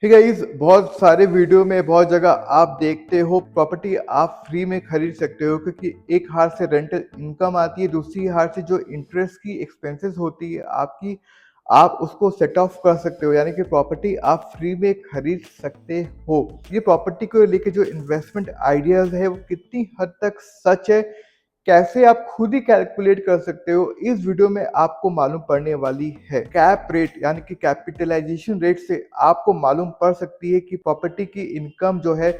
ठीक है, इस बहुत सारे वीडियो में बहुत जगह आप देखते हो प्रॉपर्टी आप फ्री में खरीद सकते हो क्योंकि एक हाथ से रेंटल इनकम आती है, दूसरी हाथ से जो इंटरेस्ट की एक्सपेंसेस होती है आपकी, आप उसको सेट ऑफ कर सकते हो, यानी कि प्रॉपर्टी आप फ्री में खरीद सकते हो। ये प्रॉपर्टी को लेके जो इन्वेस्टमेंट आइडियाज है वो कितनी हद तक सच है, कैसे आप खुद ही कैलकुलेट कर सकते हो, इस वीडियो में आपको मालूम पड़ने वाली है। कैप रेट यानी कि कैपिटलाइजेशन रेट से आपको मालूम पड़ सकती है कि प्रॉपर्टी की इनकम जो है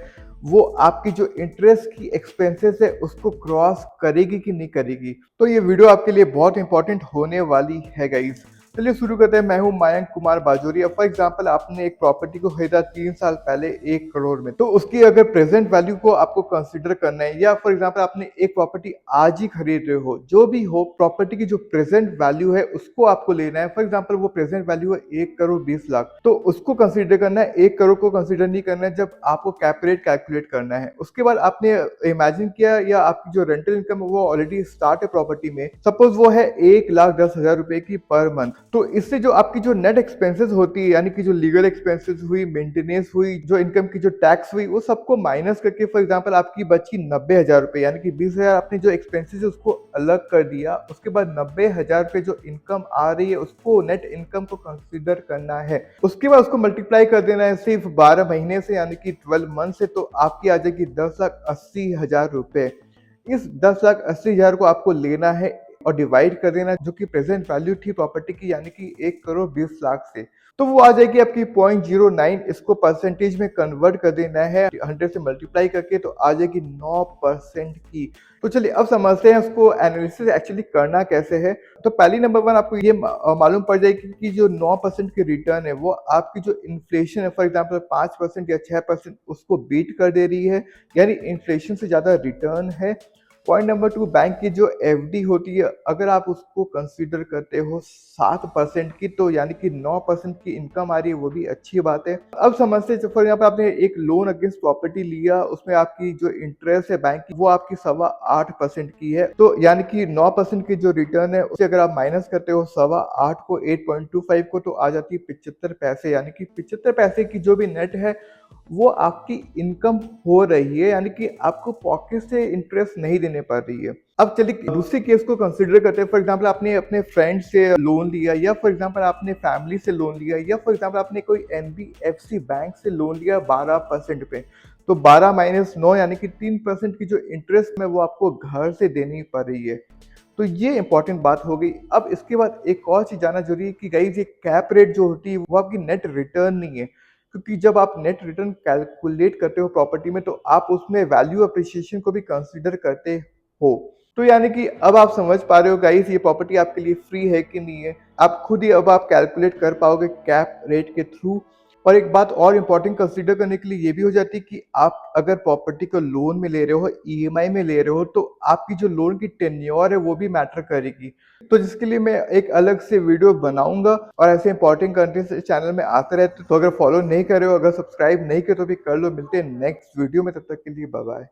वो आपकी जो इंटरेस्ट की एक्सपेंसेस है उसको क्रॉस करेगी कि नहीं करेगी। तो ये वीडियो आपके लिए बहुत इंपॉर्टेंट होने वाली है गाइस। चलिए शुरू करते हैं। मैं हूं मयंक कुमार बाजोरिया। फॉर एग्जांपल आपने एक प्रॉपर्टी को खरीदा 3 साल पहले 1 करोड़ में, तो उसकी अगर प्रेजेंट वैल्यू को आपको कंसीडर करना है, या फॉर एग्जांपल आपने एक प्रॉपर्टी आज ही खरीद रहे हो, जो भी हो प्रॉपर्टी की जो प्रेजेंट वैल्यू है उसको आपको लेना है। फॉर एग्जाम्पल वो प्रेजेंट वैल्यू है 1 करोड़ 20 लाख, तो उसको कंसीडर करना है, 1 करोड़ को कंसीडर नहीं करना है जब आपको कैप रेट कैलकुलेट करना है। उसके बाद आपने इमेजिन किया या आपकी जो रेंटल इनकम है वो ऑलरेडी स्टार्ट है प्रॉपर्टी में, सपोज वो है 1,10,000 रुपए की पर मंथ। तो इससे जो आपकी जो नेट एक्सपेंसेस होती है, यानी कि जो लीगल एक्सपेंसेस हुई, मेंटेनेंस हुई, जो इनकम की जो टैक्स हुई, वो सबको माइनस करके फॉर एग्जांपल आपकी बची 90,000 रुपए, यानी कि 20,000 आपने जो एक्सपेंसेस है उसको अलग कर दिया। उसके बाद 90,000 रुपए जो इनकम आ रही है उसको नेट इनकम को कंसिडर करना है। उसके बाद उसको मल्टीप्लाई कर देना है सिर्फ 12 महीने से, यानी कि 12 मंथ से, तो आपकी आ जाएगी 10,80,000 रुपए। इस 10,80,000 को आपको लेना है और डिवाइड कर देना जो कि प्रेजेंट वैल्यू थी प्रॉपर्टी की, यानी कि 1,20,00,000 से, तो वो आ जाएगी आपकी 0.09। इसको परसेंटेज में कन्वर्ट कर देना है 100 से मल्टीप्लाई करके, तो आ जाएगी 9% की। तो चलिए अब समझते हैं उसको एनालिसिस एक्चुअली करना कैसे है। तो पहली नंबर वन आपको ये मालूम पड़ जाएगी कि जो 9% की रिटर्न है वो आपकी जो इन्फ्लेशन है, फॉर एग्जांपल 5% या 6%, उसको बीट कर दे रही है, यानी इन्फ्लेशन से ज़्यादा रिटर्न है। पॉइंट नंबर टू, बैंक की जो एफडी होती है अगर आप उसको कंसीडर करते हो 7% की, तो यानी कि 9% की इनकम आ रही है, वो भी अच्छी बात है। अब समझते हैं, फॉर एग्जाम्पल आपने एक लोन अगेंस्ट प्रॉपर्टी लिया, उसमें आपकी जो इंटरेस्ट है बैंक की वो आपकी 8.25% की है, तो यानी कि 9% की जो रिटर्न है उसे अगर आप माइनस करते हो 8.25 को 8.25 को, तो आ जाती है 75 पैसे, यानी कि 75 पैसे की जो भी नेट है वो आपकी इनकम हो रही है, यानी कि आपको पॉकेट से इंटरेस्ट नहीं देने पड़ रही है। अब चलिए दूसरे केस को कंसीडर करते हैं। फॉर एग्जांपल आपने अपने फ्रेंड से लोन लिया, या फॉर एग्जांपल आपने फैमिली से लोन लिया, या फॉर एग्जांपल आपने कोई एनबीएफसी बैंक से लोन लिया 12% पे, तो 12 माइनस 9 यानी कि 3% की जो इंटरेस्ट है वो आपको घर से देनी पड़ रही है। तो ये इंपॉर्टेंट बात हो गई। अब इसके बाद एक और चीज जानना जरूरी है कि गाइस ये कैप रेट जो होती है वो आपकी नेट रिटर्न नहीं है, क्योंकि जब आप नेट रिटर्न कैलकुलेट करते हो प्रॉपर्टी में, तो आप उसमें वैल्यू अप्रिसिएशन को भी कंसीडर करते हो। तो यानी कि अब आप समझ पा रहे हो गाइस ये प्रॉपर्टी आपके लिए फ्री है कि नहीं है, आप खुद ही अब आप कैलकुलेट कर पाओगे कैप रेट के थ्रू। और एक बात और इम्पोर्टेंट कंसीडर करने के लिए ये भी हो जाती है कि आप अगर प्रॉपर्टी को लोन में ले रहे हो, ईएमआई में ले रहे हो, तो आपकी जो लोन की टेन्योर है वो भी मैटर करेगी। तो जिसके लिए मैं एक अलग से वीडियो बनाऊंगा, और ऐसे इंपॉर्टेंट कंटेंट इस चैनल में आते रहते, तो अगर फॉलो नहीं कर रहे हो, अगर सब्सक्राइब नहीं किया तो भी कर लो। मिलते हैं नेक्स्ट वीडियो में, तब तक के लिए बाय बाय।